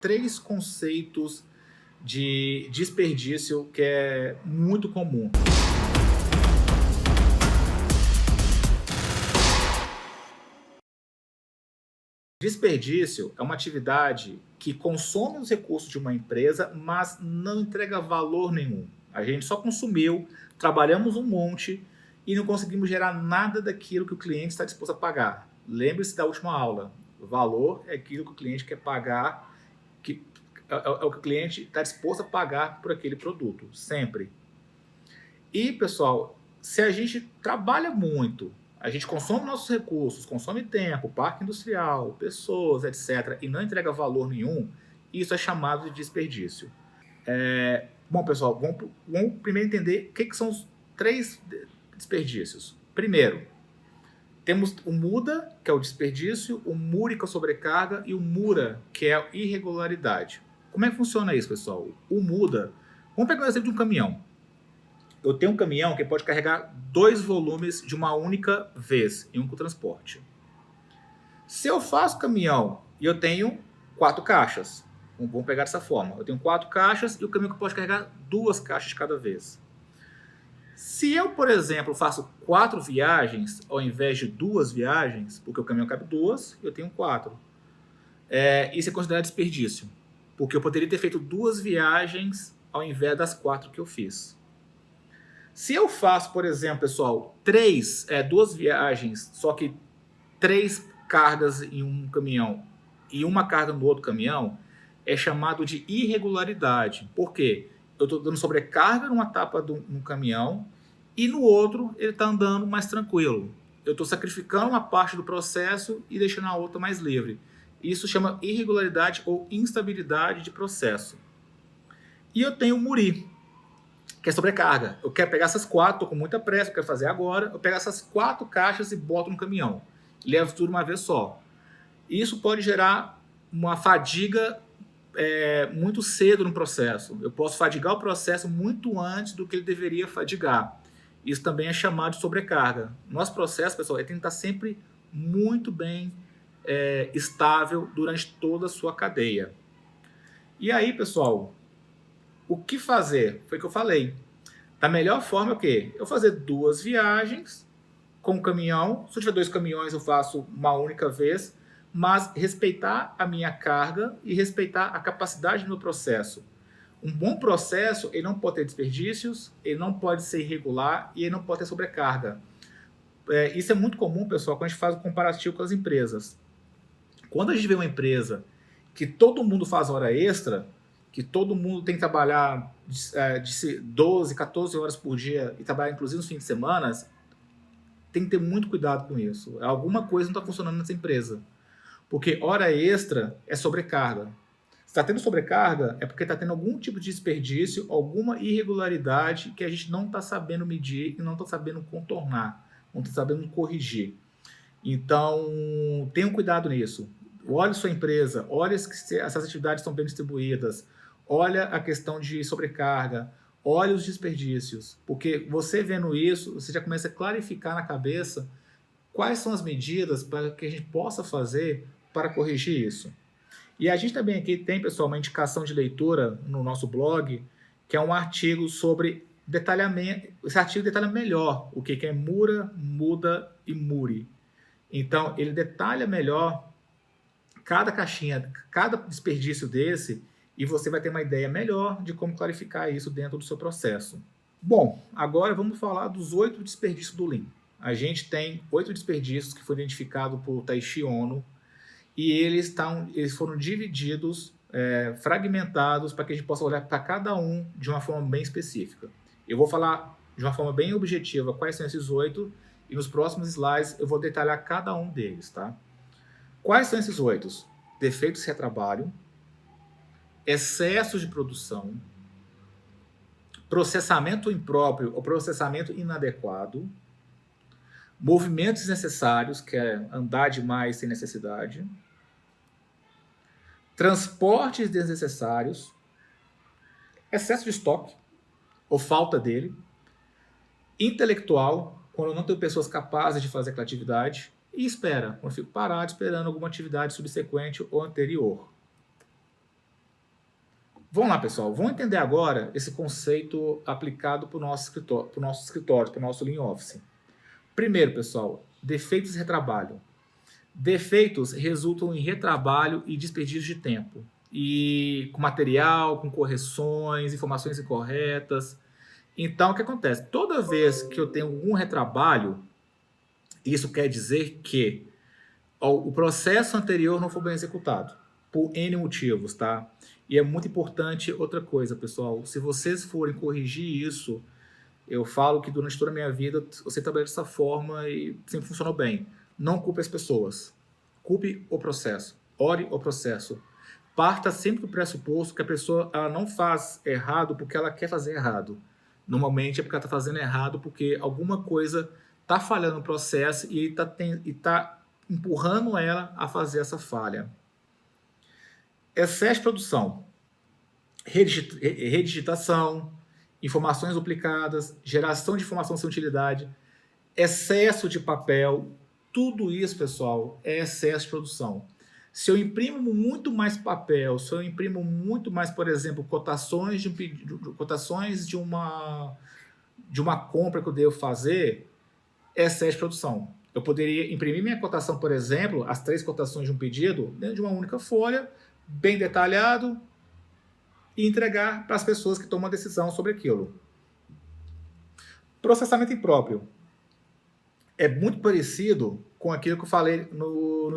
três conceitos de desperdício que é muito comum. Desperdício é uma atividade que consome os recursos de uma empresa, mas não entrega valor nenhum. A gente só consumiu, trabalhamos um monte e não conseguimos gerar nada daquilo que o cliente está disposto a pagar. Lembre-se da última aula. O valor é aquilo que o cliente quer pagar, que é o que o cliente está disposto a pagar por aquele produto, sempre. E, pessoal, se a gente trabalha muito, a gente consome nossos recursos, consome tempo, parque industrial, pessoas, etc., e não entrega valor nenhum, isso é chamado de desperdício. Bom, pessoal, vamos primeiro entender o que são os três desperdícios. Primeiro, temos o muda, que é o desperdício, o muri, que é a sobrecarga, e o mura, que é a irregularidade. Como é que funciona isso, pessoal? O muda, vamos pegar o exemplo de um caminhão. Eu tenho um caminhão que pode carregar 2 volumes de uma única vez em um transporte. Se eu faço caminhão e eu tenho 4 caixas, vamos pegar dessa forma, eu tenho 4 caixas e o caminhão pode carregar 2 caixas de cada vez. Se eu, por exemplo, faço 4 viagens ao invés de 2 viagens, porque o caminhão cabe 2, eu tenho 4. Isso é considerado desperdício, porque eu poderia ter feito 2 viagens ao invés das 4 que eu fiz. Se eu faço, por exemplo, pessoal, 2 viagens, só que 3 cargas em um caminhão e uma carga no outro caminhão, é chamado de irregularidade. Por quê? Eu estou dando sobrecarga numa etapa no caminhão e no outro ele está andando mais tranquilo. Eu estou sacrificando uma parte do processo e deixando a outra mais livre. Isso chama irregularidade ou instabilidade de processo. E eu tenho o muri, que é sobrecarga. Eu quero pegar essas 4, estou com muita pressa, eu quero fazer agora. Eu pego essas 4 caixas e boto no caminhão. Levo tudo uma vez só. Isso pode gerar uma fadiga muito cedo no processo. Eu posso fadigar o processo muito antes do que ele deveria fadigar. Isso também é chamado de sobrecarga. Nosso processo, pessoal, tem que estar sempre muito bem estável durante toda a sua cadeia. E aí, pessoal, o que fazer? Foi o que eu falei. Da melhor forma é o quê? Eu fazer 2 viagens com o caminhão. Se eu tiver 2 caminhões, eu faço uma única vez, mas respeitar a minha carga e respeitar a capacidade do meu processo. Um bom processo, ele não pode ter desperdícios, ele não pode ser irregular e ele não pode ter sobrecarga. Isso é muito comum, pessoal, quando a gente faz o comparativo com as empresas. Quando a gente vê uma empresa que todo mundo faz hora extra, que todo mundo tem que trabalhar de 12, 14 horas por dia e trabalhar inclusive nos fins de semana, tem que ter muito cuidado com isso. Alguma coisa não está funcionando nessa empresa. Porque hora extra é sobrecarga. Se está tendo sobrecarga, é porque está tendo algum tipo de desperdício, alguma irregularidade que a gente não está sabendo medir e não está sabendo contornar, não está sabendo corrigir. Então, tenham cuidado nisso. Olhe sua empresa, olhe se essas atividades estão bem distribuídas, olha a questão de sobrecarga, olha os desperdícios, porque você vendo isso, você já começa a clarificar na cabeça quais são as medidas para que a gente possa fazer para corrigir isso. E a gente também aqui tem, pessoal, uma indicação de leitura no nosso blog, que é um artigo sobre detalhamento. Esse artigo detalha melhor o que é mura, muda e muri. Então, ele detalha melhor cada caixinha, cada desperdício desse, e você vai ter uma ideia melhor de como clarificar isso dentro do seu processo. Bom, agora vamos falar dos 8 desperdícios do Lean. A gente tem 8 desperdícios que foram identificados por Taishi Ohno, e eles foram divididos, fragmentados, para que a gente possa olhar para cada um de uma forma bem específica. Eu vou falar de uma forma bem objetiva quais são esses 8, e nos próximos slides eu vou detalhar cada um deles, tá? Quais são esses 8? Defeitos de retrabalho, excesso de produção, processamento impróprio ou processamento inadequado, movimentos desnecessários, que é andar demais sem necessidade, transportes desnecessários, excesso de estoque ou falta dele, intelectual, quando eu não tenho pessoas capazes de fazer aquela atividade, e espera, quando eu fico parado esperando alguma atividade subsequente ou anterior. Vamos lá, pessoal. Vamos entender agora esse conceito aplicado para o nosso escritório, para o nosso Lean Office. Primeiro, pessoal, defeitos de retrabalho. Defeitos resultam em retrabalho e desperdício de tempo. E com material, com correções, informações incorretas. Então, o que acontece? Toda vez que eu tenho algum retrabalho, isso quer dizer que o processo anterior não foi bem executado, por N motivos, tá? E é muito importante outra coisa, pessoal. Se vocês forem corrigir isso, eu falo que durante toda a minha vida você trabalha dessa forma e sempre funcionou bem. Não culpe as pessoas. Culpe o processo. Ore o processo. Parta sempre do pressuposto que a pessoa ela não faz errado porque ela quer fazer errado. Normalmente é porque ela está fazendo errado porque alguma coisa está falhando no processo e está empurrando ela a fazer essa falha. Excesso de produção, redigitação, informações duplicadas, geração de informação sem utilidade, excesso de papel, tudo isso, pessoal, é excesso de produção. Se eu imprimo muito mais papel, se eu imprimo muito mais, por exemplo, cotações de uma compra que eu devo fazer, é excesso de produção. Eu poderia imprimir minha cotação, por exemplo, as 3 cotações de um pedido, dentro de uma única folha, bem detalhado, e entregar para as pessoas que tomam a decisão sobre aquilo. Processamento impróprio. É muito parecido com aquilo que eu falei no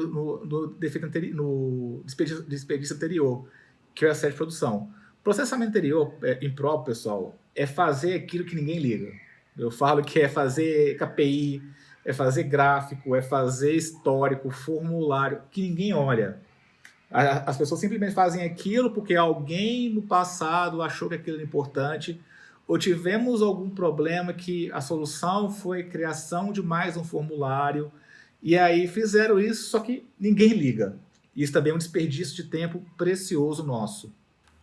desperdício anterior, que é o excesso de produção. Processamento impróprio, pessoal, é fazer aquilo que ninguém liga. Eu falo que é fazer KPI, é fazer gráfico, é fazer histórico, formulário, que ninguém olha. As pessoas simplesmente fazem aquilo porque alguém no passado achou que aquilo era importante, ou tivemos algum problema que a solução foi criação de mais um formulário, e aí fizeram isso, só que ninguém liga. Isso também é um desperdício de tempo precioso nosso.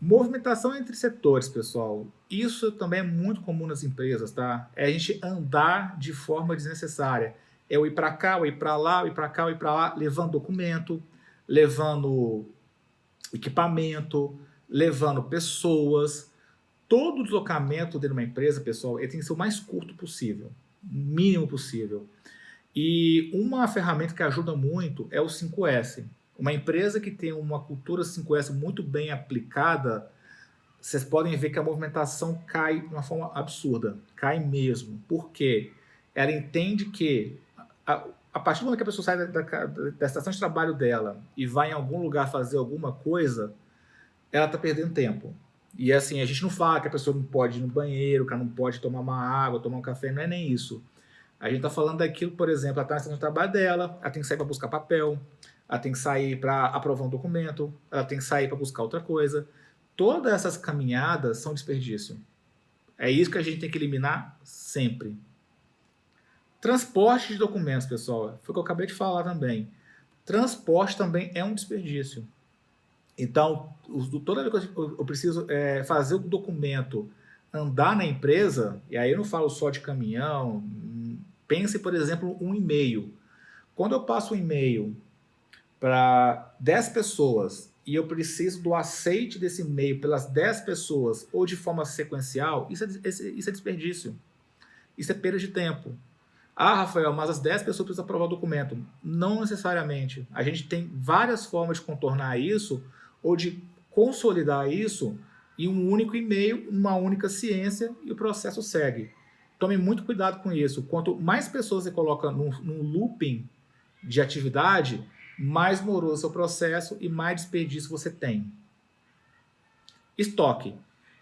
Movimentação entre setores, pessoal. Isso também é muito comum nas empresas, tá? É a gente andar de forma desnecessária. É o ir para cá, o ir para lá, o ir para cá, o ir para lá, levando documento, levando equipamento, levando pessoas. Todo deslocamento dentro de uma empresa, pessoal, ele tem que ser o mais curto possível, mínimo possível. E uma ferramenta que ajuda muito é o 5S. Uma empresa que tem uma cultura 5S muito bem aplicada, vocês podem ver que a movimentação cai de uma forma absurda, cai mesmo. Por quê? Ela entende que a partir do momento que a pessoa sai da estação de trabalho dela e vai em algum lugar fazer alguma coisa, ela está perdendo tempo. E assim, a gente não fala que a pessoa não pode ir no banheiro, que ela não pode tomar uma água, tomar um café, não é nem isso. A gente está falando daquilo, por exemplo, ela está na estação de trabalho dela, ela tem que sair para buscar papel, ela tem que sair para aprovar um documento, ela tem que sair para buscar outra coisa. Todas essas caminhadas são desperdício. É isso que a gente tem que eliminar sempre. Transporte de documentos, pessoal, foi o que eu acabei de falar também. Transporte também é um desperdício. Então, toda vez que eu preciso fazer o documento andar na empresa, e aí eu não falo só de caminhão, pense, por exemplo, um e-mail. Quando eu passo um e-mail para 10 pessoas e eu preciso do aceite desse e-mail pelas 10 pessoas ou de forma sequencial, isso é desperdício. Isso é perda de tempo. Ah, Rafael, mas as 10 pessoas precisam aprovar o documento. Não necessariamente. A gente tem várias formas de contornar isso ou de consolidar isso em um único e-mail, uma única ciência e o processo segue. Tome muito cuidado com isso. Quanto mais pessoas você coloca num looping de atividade, mais moroso é o seu processo e mais desperdício você tem. Estoque.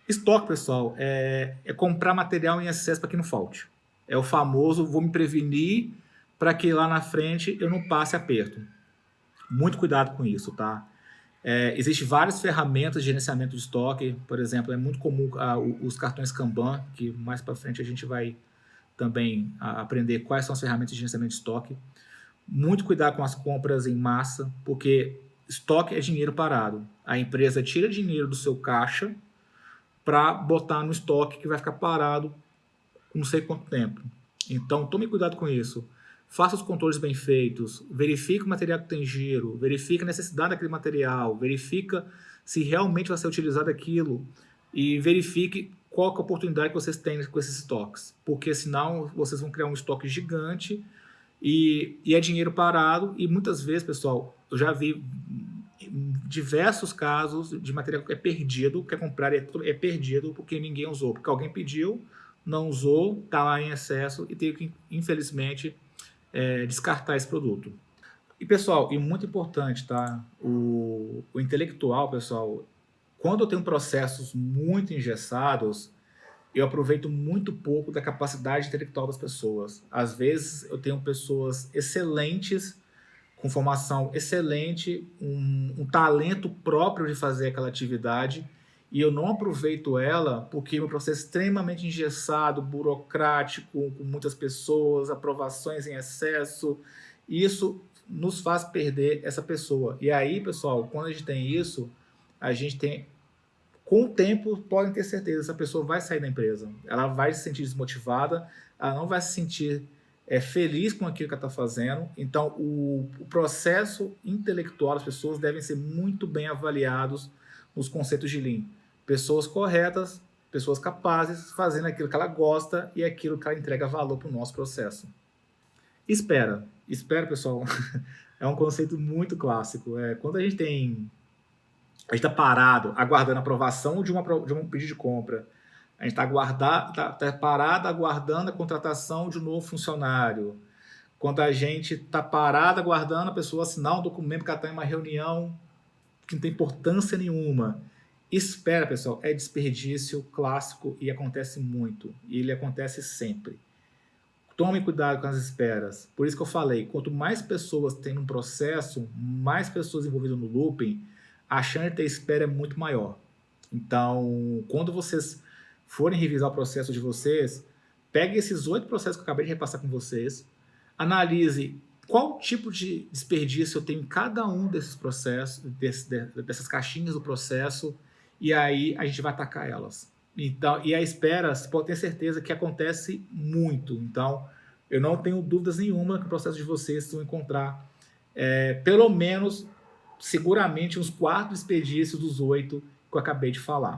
Estoque, pessoal, é comprar material em excesso para que não falte. É o famoso, vou me prevenir para que lá na frente eu não passe aperto. Muito cuidado com isso, tá? Existem várias ferramentas de gerenciamento de estoque, por exemplo, é muito comum os cartões Kanban, que mais para frente a gente vai também aprender quais são as ferramentas de gerenciamento de estoque. Muito cuidado com as compras em massa, porque estoque é dinheiro parado. A empresa tira dinheiro do seu caixa para botar no estoque que vai ficar parado não sei quanto tempo. Então, tome cuidado com isso. Faça os controles bem feitos, verifique o material que tem giro, verifique a necessidade daquele material, verifica se realmente vai ser utilizado aquilo e verifique qual que é a oportunidade que vocês têm com esses estoques, porque senão vocês vão criar um estoque gigante e é dinheiro parado e muitas vezes, pessoal, eu já vi diversos casos de material que é perdido, quer comprar é perdido porque ninguém usou, porque alguém pediu, não usou, está lá em excesso e tem que, infelizmente, descartar esse produto. E pessoal, e muito importante, tá? O intelectual, pessoal, quando eu tenho processos muito engessados, eu aproveito muito pouco da capacidade intelectual das pessoas. Às vezes eu tenho pessoas excelentes, com formação excelente, um talento próprio de fazer aquela atividade, e eu não aproveito ela porque meu processo é extremamente engessado, burocrático, com muitas pessoas, aprovações em excesso, e isso nos faz perder essa pessoa. E aí, pessoal, quando a gente tem isso, a gente tem, com o tempo, podem ter certeza, essa pessoa vai sair da empresa, ela vai se sentir desmotivada, ela não vai se sentir feliz com aquilo que ela está fazendo. Então, o processo intelectual das pessoas devem ser muito bem avaliados nos conceitos de Lean. Pessoas corretas, pessoas capazes, fazendo aquilo que ela gosta e aquilo que ela entrega valor para o nosso processo. Espera, pessoal, é um conceito muito clássico. Quando a gente está parado, aguardando a aprovação de um pedido de compra, a gente está parado aguardando a contratação de um novo funcionário. Quando a gente está parado aguardando a pessoa assinar um documento que ela está em uma reunião que não tem importância nenhuma. Espera, pessoal, é desperdício clássico e acontece muito. E ele acontece sempre. Tome cuidado com as esperas. Por isso que eu falei, quanto mais pessoas tem no processo, mais pessoas envolvidas no looping, a chance de ter espera é muito maior. Então, quando vocês forem revisar o processo de vocês, pegue esses 8 processos que eu acabei de repassar com vocês, analise qual tipo de desperdício eu tenho em cada um desses processos, dessas caixinhas do processo, e aí a gente vai atacar elas. Então, e a espera, você pode ter certeza que acontece muito. Então, eu não tenho dúvidas nenhuma que o processo de vocês vão encontrar, pelo menos, seguramente, uns 4 desperdícios dos 8 que eu acabei de falar.